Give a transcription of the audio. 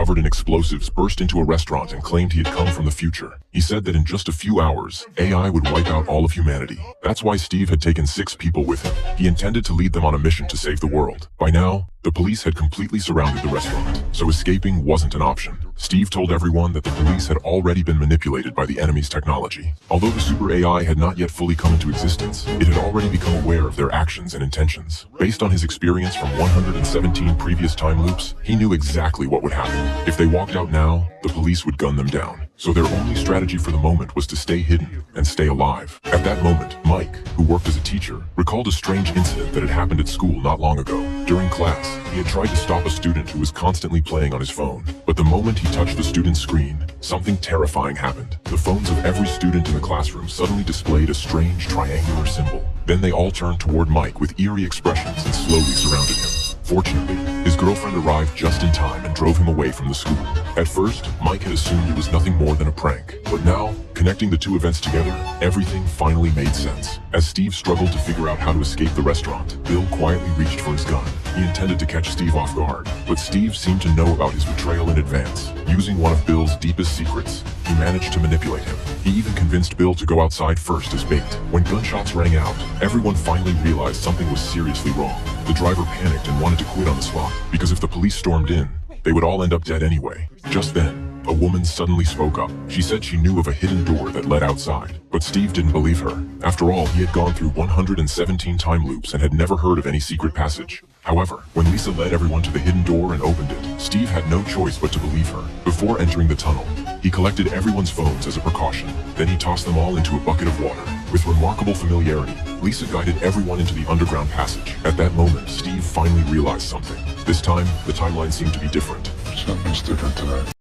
covered in explosives burst into a restaurant and claimed he had come from the future. He said that in just a few hours, AI would wipe out all of humanity. That's why Steve had taken 6 people with him. He intended to lead them on a mission to save the world. By now, the police had completely surrounded the restaurant, so escaping wasn't an option. Steve told everyone that the police had already been manipulated by the enemy's technology. Although the super AI had not yet fully come into existence, it had already become aware of their actions and intentions. Based on his experience from 117 previous time loops, he knew exactly what would happen. If they walked out now, the police would gun them down. So their only strategy for the moment was to stay hidden and stay alive. At that moment, Mike, who worked as a teacher, recalled a strange incident that had happened at school not long ago. During class, he had tried to stop a student who was constantly playing on his phone. But the moment he touched the student's screen, something terrifying happened. The phones of every student in the classroom suddenly displayed a strange triangular symbol. Then they all turned toward Mike with eerie expressions and slowly surrounded him. Fortunately, his girlfriend arrived just in time and drove him away from the school. At first, Mike had assumed it was nothing more than a prank. But now, connecting the two events together, everything finally made sense. As Steve struggled to figure out how to escape the restaurant, Bill quietly reached for his gun. He intended to catch Steve off guard, but Steve seemed to know about his betrayal in advance. Using one of Bill's deepest secrets, he managed to manipulate him. He even convinced Bill to go outside first as bait. When gunshots rang out, everyone finally realized something was seriously wrong. The driver panicked and wanted to quit on the spot, because if the police stormed in, they would all end up dead anyway. Just then, a woman suddenly spoke up. She said she knew of a hidden door that led outside, but Steve didn't believe her. After all, he had gone through 117 time loops and had never heard of any secret passage. However, when Lisa led everyone to the hidden door and opened it, Steve had no choice but to believe her. Before entering the tunnel, he collected everyone's phones as a precaution. Then he tossed them all into a bucket of water. With remarkable familiarity, Lisa guided everyone into the underground passage. At that moment, Steve finally realized something. This time, the timeline seemed to be different. Something's different tonight.